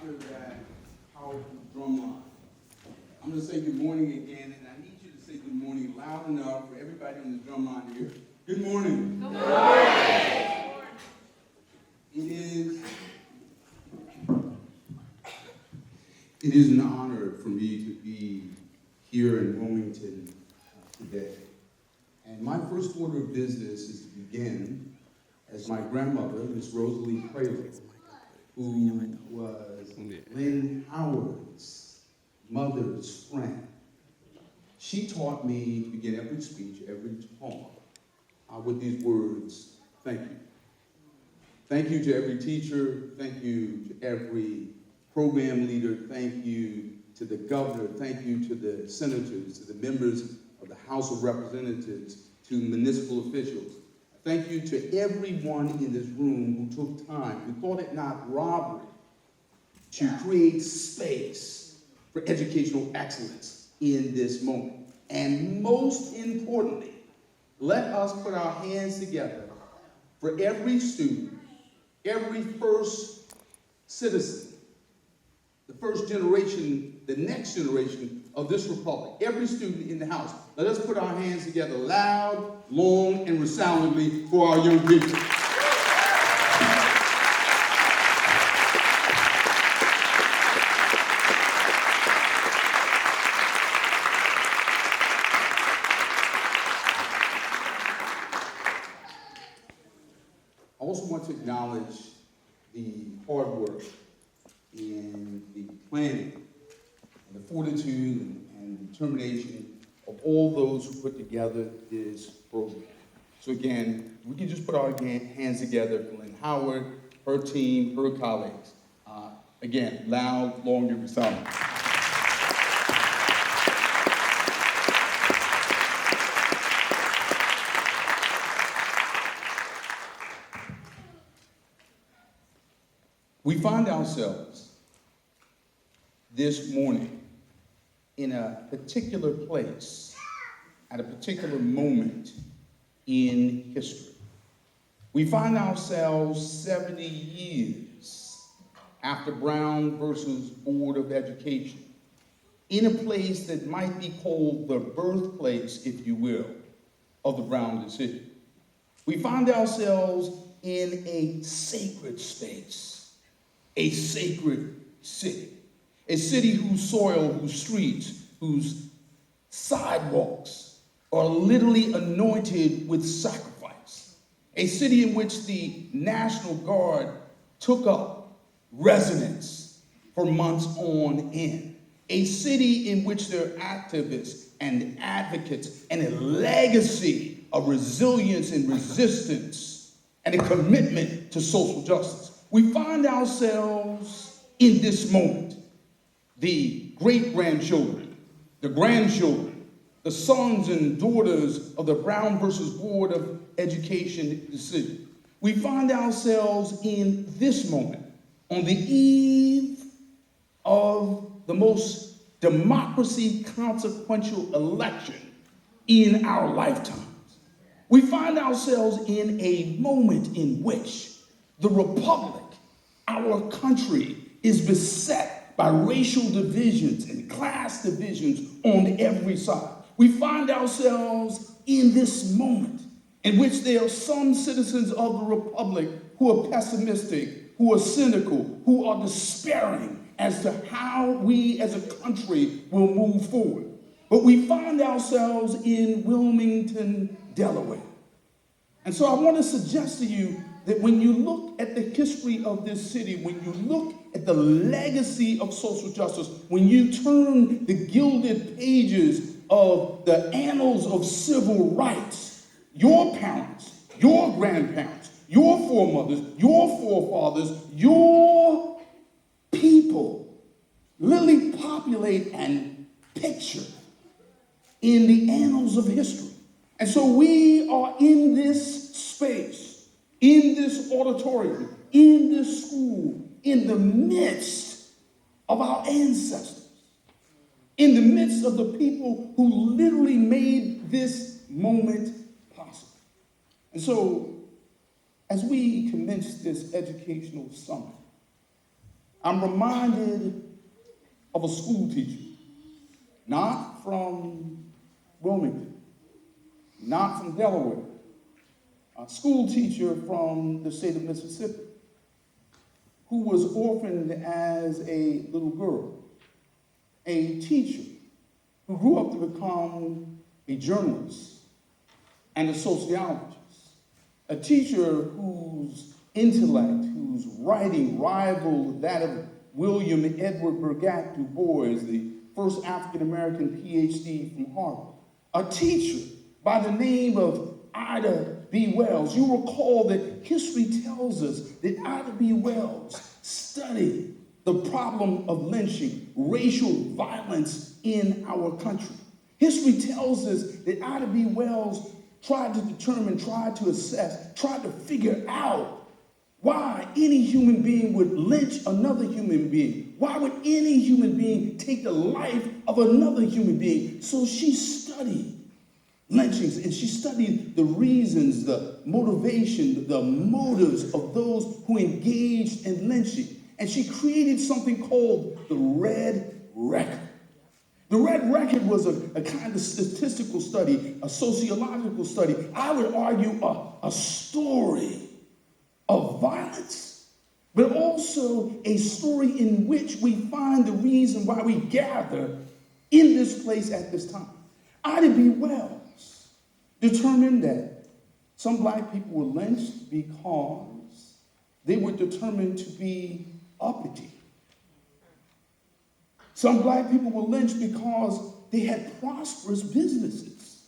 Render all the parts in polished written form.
after that powerful drum line. I'm going to say good morning again, and I need you to say good morning loud enough for everybody on the drum line to hear. Good morning. Good morning. It is an honor for me to be here in Wilmington today. And my first order of business is to begin as my grandmother, Miss Rosalie Craylor, who was Lynn Howard's mother's friend. She taught me to begin every speech, every poem, with these words, thank you. Thank you to every teacher, thank you to every program leader, thank you to the governor, thank you to the senators, to the members of the House of Representatives, to municipal officials. Thank you to everyone in this room who took time, who thought it not robbery to create space for educational excellence in this moment. And most importantly, let us put our hands together for every student, every first citizen, the first generation, the next generation of this republic, every student in the house. Let us put our hands together loud, long, and resoundingly for our young people. I also want to acknowledge the hard work and the planning and the fortitude and determination of all those who put together this program. So again, we can just put our hands together for Lynn Howard, her team, her colleagues. Again, loud, long, and resounding. We find ourselves this morning in a particular place, at a particular moment in history. We find ourselves 70 years after Brown versus Board of Education, in a place that might be called the birthplace, if you will, of the Brown decision. We find ourselves in a sacred space, a sacred city. A city whose soil, whose streets, whose sidewalks are literally anointed with sacrifice. A city in which the National Guard took up residence for months on end. A city in which there are activists and advocates and a legacy of resilience and resistance and a commitment to social justice. We find ourselves in this moment. The great-grandchildren, the grandchildren, the sons and daughters of the Brown versus Board of Education decision. We find ourselves in this moment on the eve of the most democracy consequential election in our lifetimes. We find ourselves in a moment in which the republic, our country, is beset by racial divisions and class divisions on every side. We find ourselves in this moment in which there are some citizens of the republic who are pessimistic, who are cynical, who are despairing as to how we as a country will move forward. But we find ourselves in Wilmington, Delaware. And so I want to suggest to you that when you look at the history of this city, when you look at the legacy of social justice, when you turn the gilded pages of the annals of civil rights, your parents, your grandparents, your foremothers, your forefathers, your people literally populate and picture in the annals of history. And so we are in this space, in this auditorium, in this school, in the midst of our ancestors, in the midst of the people who literally made this moment possible. And so, as we commence this educational summit, I'm reminded of a school teacher, not from Wilmington, not from Delaware, a school teacher from the state of Mississippi, who was orphaned as a little girl, a teacher who grew up to become a journalist and a sociologist, a teacher whose intellect, whose writing rivaled that of William Edward Burgett Du Bois, the first African-American PhD from Harvard, a teacher by the name of Ida B. Wells. You recall that history tells us that Ida B. Wells studied the problem of lynching, racial violence in our country. History tells us that Ida B. Wells tried to determine, tried to assess, tried to figure out why any human being would lynch another human being. Why would any human being take the life of another human being? So she studied lynchings, and she studied the reasons, the motivation, the motives of those who engaged in lynching. And she created something called the Red Record. The Red Record was a kind of statistical study, a sociological study. I would argue a story of violence, but also a story in which we find the reason why we gather in this place at this time. Ida B. Wells determined that some black people were lynched because they were determined to be uppity. Some black people were lynched because they had prosperous businesses.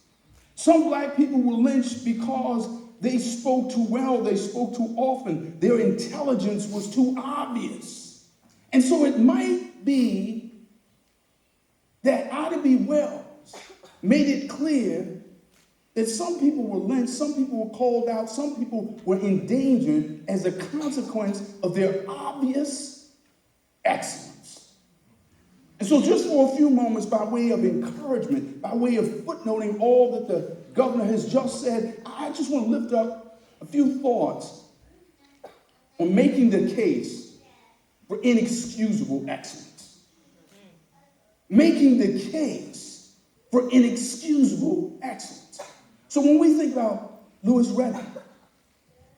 Some black people were lynched because they spoke too well, they spoke too often, their intelligence was too obvious. And so it might be that Ida B. Wells made it clear that some people were lynched, some people were called out, some people were endangered as a consequence of their obvious excellence. And so just for a few moments, by way of encouragement, by way of footnoting all that the governor has just said, I just want to lift up a few thoughts on making the case for inexcusable excellence. Making the case for inexcusable excellence. So when we think about Louis Redding,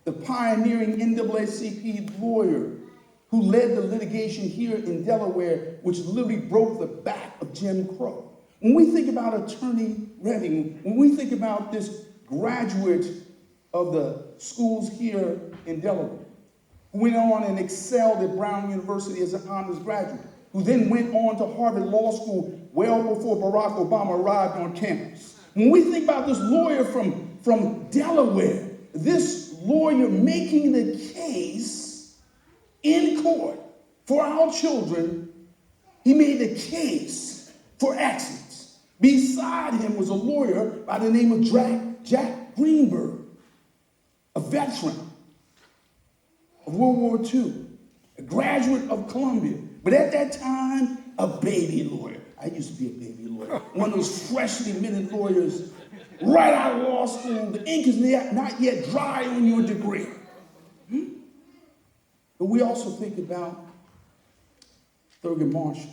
the pioneering NAACP lawyer who led the litigation here in Delaware, which literally broke the back of Jim Crow. When we think about Attorney Redding, when we think about this graduate of the schools here in Delaware, who went on and excelled at Brown University as an honors graduate, who then went on to Harvard Law School well before Barack Obama arrived on campus. When we think about this lawyer from Delaware, this lawyer making the case in court for our children, he made the case for excellence. Beside him was a lawyer by the name of Jack Greenberg, a veteran of World War II, a graduate of Columbia, but at that time, a baby lawyer. I used to be a baby lawyer, one of those freshly minted lawyers right out of law school. The ink is not yet dry on your degree. But we also think about Thurgood Marshall.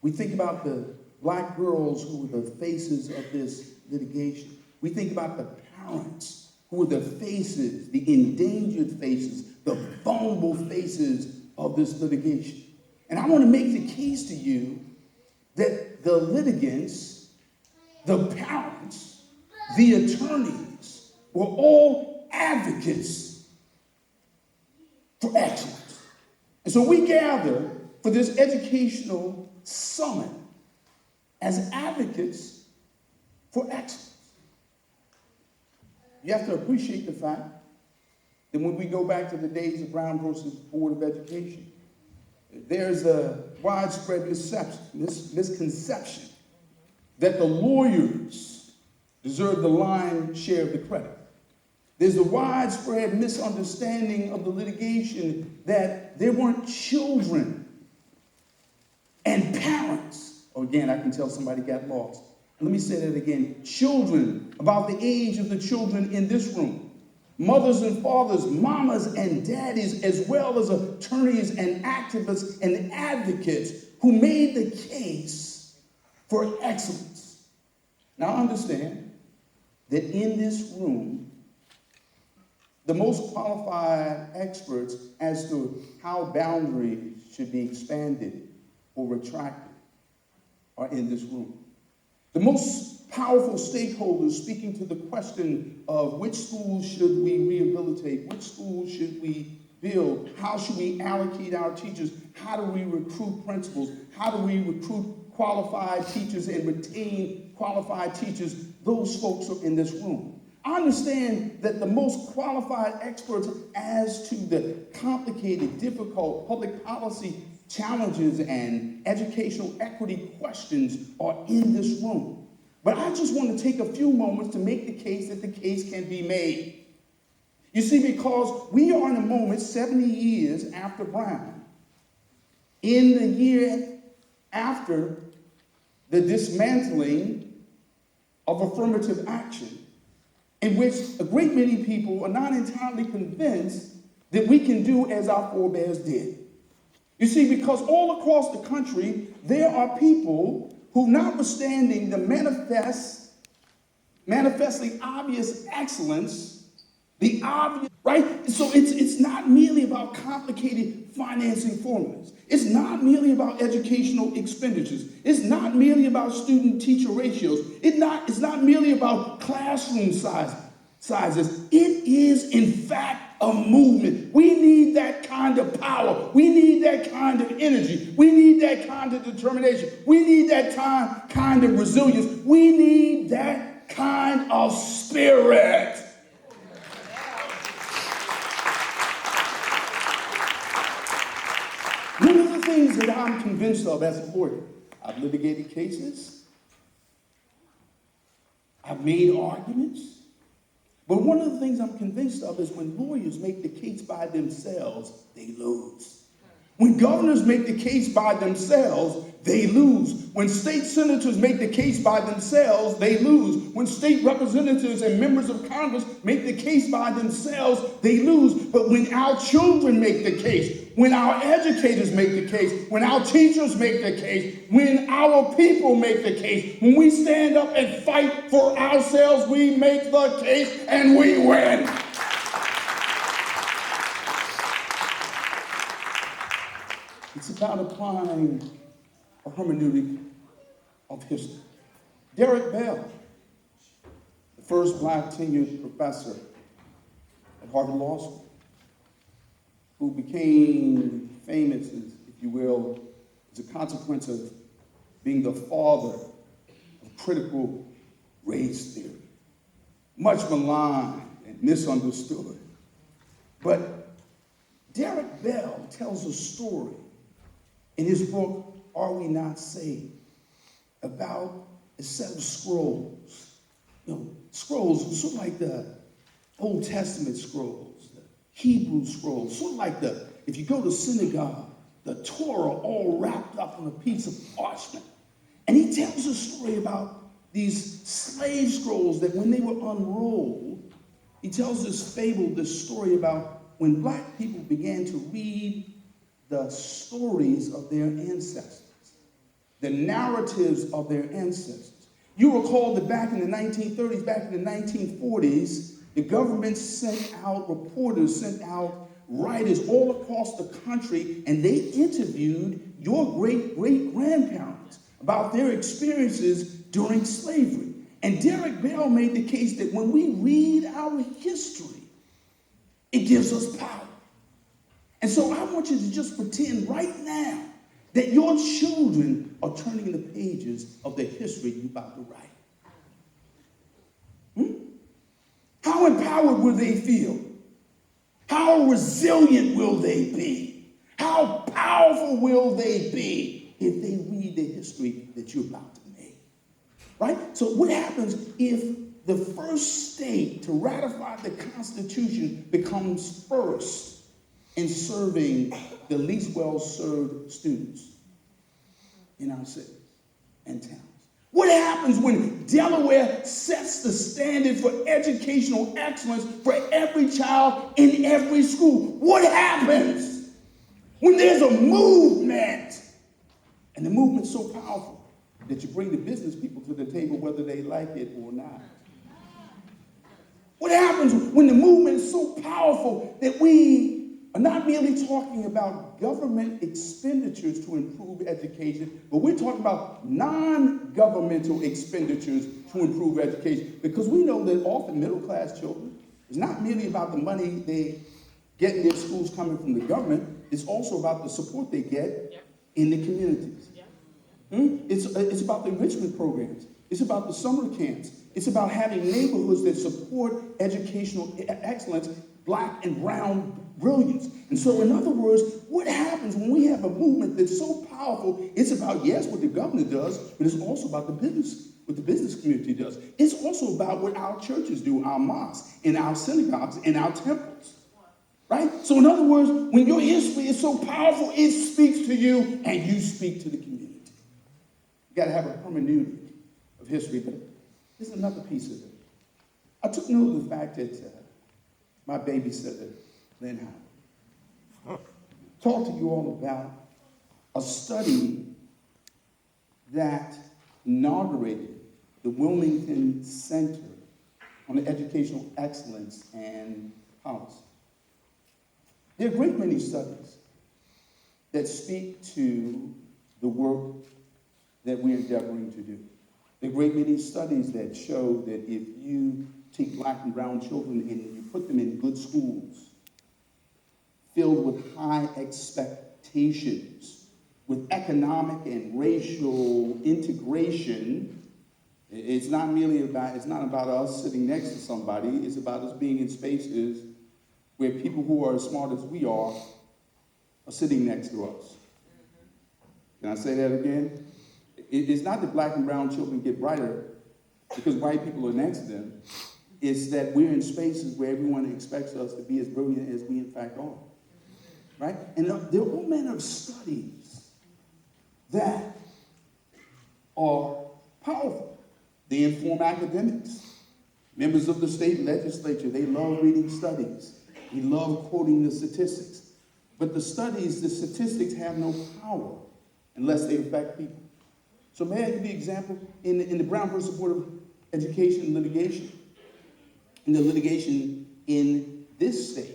We think about the black girls who were the faces of this litigation. We think about the parents who were the faces, the endangered faces, the vulnerable faces of this litigation. And I want to make the case to you that the litigants, the parents, the attorneys were all advocates for excellence. And so we gather for this educational summit as advocates for excellence. You have to appreciate the fact that when we go back to the days of Brown versus Board of Education, there's a widespread misconception that the lawyers deserve the lion's share of the credit. There's a widespread misunderstanding of the litigation that there weren't children and parents. Oh, again, I can tell somebody got lost. Let me say that again. Children, about the age of the children in this room, mothers and fathers, mamas and daddies, as well as attorneys and activists and advocates who made the case for excellence. Now understand that in this room, the most qualified experts as to how boundaries should be expanded or retracted are in this room. The most powerful stakeholders speaking to the question of which schools should we rehabilitate, which schools should we build, how should we allocate our teachers, how do we recruit principals, how do we recruit qualified teachers and retain qualified teachers, those folks are in this room. I understand that the most qualified experts as to the complicated, difficult public policy challenges and educational equity questions are in this room. But I just want to take a few moments to make the case that the case can be made. You see, because we are in a moment 70 years after Brown, in the year after the dismantling of affirmative action, in which a great many people are not entirely convinced that we can do as our forebears did. You see, because all across the country, there are people who, notwithstanding the manifestly obvious excellence, the obvious, right? So it's not merely about complicated financing formulas. It's not merely about educational expenditures. It's not merely about student-teacher ratios. It's not merely about classroom sizes. It is, in fact, a movement. We need that kind of power. We need that kind of energy. We need that kind of determination. We need that kind of resilience. We need that kind of spirit. One of the things that I'm convinced of as a lawyer, I've litigated cases, I've made arguments, but one of the things I'm convinced of is when lawyers make the case by themselves, they lose. When governors make the case by themselves, they lose. When state senators make the case by themselves, they lose. When state representatives and members of Congress make the case by themselves, they lose. But when our children make the case, when our educators make the case, when our teachers make the case, when our people make the case, when we stand up and fight for ourselves, we make the case and we win. It's about applying a hermeneutic of history. Derek Bell, the first black tenured professor at Harvard Law School, who became famous, if you will, as a consequence of being the father of critical race theory. Much maligned and misunderstood. But Derek Bell tells a story in his book, Are We Not Saved?, about a set of scrolls. Scrolls sort of like the Old Testament scrolls, the Hebrew scrolls, sort of like if you go to synagogue, the Torah all wrapped up on a piece of parchment. And he tells a story about these slave scrolls that when they were unrolled, he tells this fable, this story about when black people began to read the stories of their ancestors, the narratives of their ancestors. You recall that back in the 1930s, back in the 1940s, the government sent out reporters, sent out writers all across the country, and they interviewed your great-great-grandparents about their experiences during slavery. And Derek Bell made the case that when we read our history, it gives us power. And so I want you to just pretend right now that your children are turning the pages of the history you're about to write. How empowered will they feel? How resilient will they be? How powerful will they be if they read the history that you're about to make? Right? So what happens if the first state to ratify the Constitution becomes first in serving the least well-served students in our cities and towns? What happens when Delaware sets the standard for educational excellence for every child in every school? What happens when there's a movement? And the movement's so powerful that you bring the business people to the table whether they like it or not. What happens when the movement is so powerful that we are not merely talking about government expenditures to improve education, but we're talking about non-governmental expenditures to improve education? Because we know that often middle-class children, it's not merely about the money they get in their schools coming from the government, it's also about the support they get in the communities. It's about the enrichment programs. It's about the summer camps. It's about having neighborhoods that support educational excellence, black and brown brilliance. And so, in other words, what happens when we have a movement that's so powerful? It's about, yes, what the government does, but it's also about the business, what the business community does. It's also about what our churches do, our mosques, and our synagogues, and our temples. Right? So, in other words, when your history is so powerful, it speaks to you, and you speak to the community. You got to have a hermeneutic of history, but there's another piece of it. I took note of the fact that my babysitter, Lynn Howard, talked to you all about a study that inaugurated the Wilmington Center on Educational Excellence and Policy. There are a great many studies that speak to the work that we're endeavoring to do. There are a great many studies that show that if you take black and brown children and you put them in good schools, filled with high expectations, with economic and racial integration, it's not about us sitting next to somebody, it's about us being in spaces where people who are as smart as we are sitting next to us. Can I say that again? It's not that black and brown children get brighter because white people are next to them. It's that we're in spaces where everyone expects us to be as brilliant as we in fact are. Right? And there are all manner of studies that are powerful. They inform academics. Members of the state legislature, they love reading studies. They love quoting the statistics. But the statistics have no power unless they affect people. So may I give you an example? In the Brown versus Board of Education litigation, in the litigation in this state,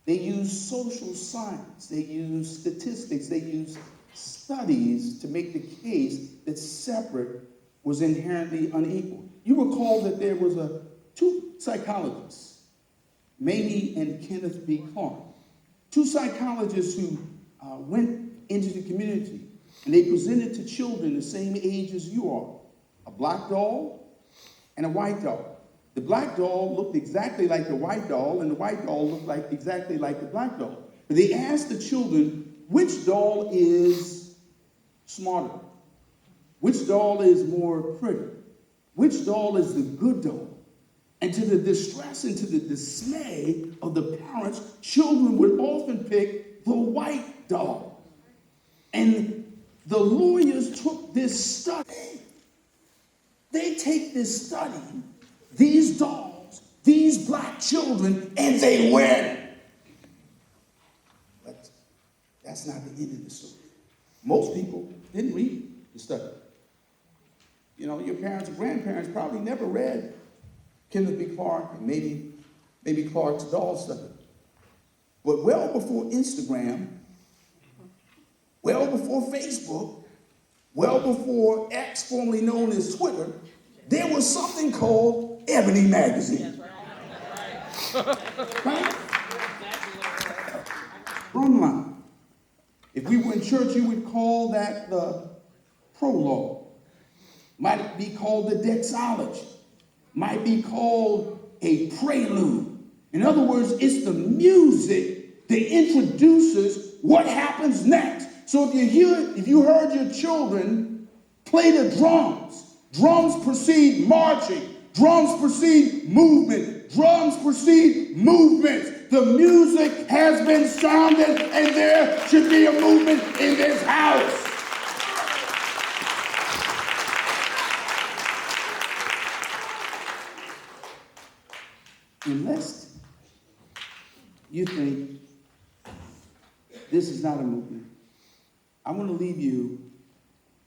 they use social science, they use statistics, they use studies to make the case that separate was inherently unequal. You recall that there was two psychologists, Mamie and Kenneth B. Clark, two psychologists who went into the community and they presented to children the same age as you are, a black doll and a white doll. The black doll looked exactly like the white doll, and the white doll looked exactly like the black doll. But they asked the children, which doll is smarter? Which doll is more pretty? Which doll is the good doll? And to the distress and to the dismay of the parents, children would often pick the white doll. And the lawyers took this study. They take this study, these dolls, these black children, and they win. But that's not the end of the story. Most people didn't read the study. You know, your parents or grandparents probably never read Kenneth B. Clark and maybe Clark's doll study. But well before Instagram, well before Facebook, well before X, formerly known as Twitter, there was something called Ebony Magazine. Right? Run line. If we were in church, you would call that the prologue. Might be called the doxology. Might be called a prelude. In other words, it's the music that introduces what happens next. So if you heard your children play the drums, drums precede marching, drums precede movement, drums precede movements. The music has been sounded, and there should be a movement in this house. you think this is not a movement, I want to leave you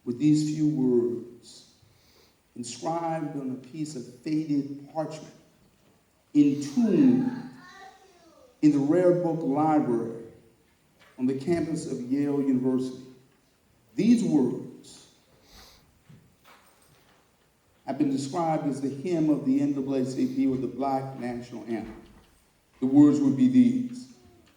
with these few words inscribed on a piece of faded parchment, entombed in the Rare Book Library on the campus of Yale University. These words have been described as the hymn of the NAACP, or the Black National Anthem. The words would be these: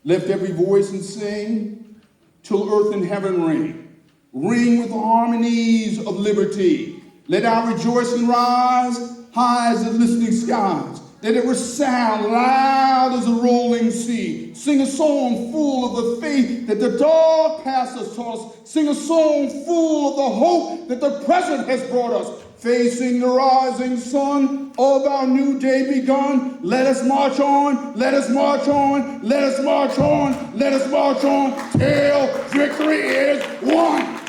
lift every voice and sing till earth and heaven ring. Ring with the harmonies of liberty. Let our rejoicing rise high as the listening skies. Let it resound loud as a rolling sea. Sing a song full of the faith that the dark past has taught us. Sing a song full of the hope that the present has brought us. Facing the rising sun of our new day begun, let us march on, let us march on, let us march on, let us march on, till victory is won.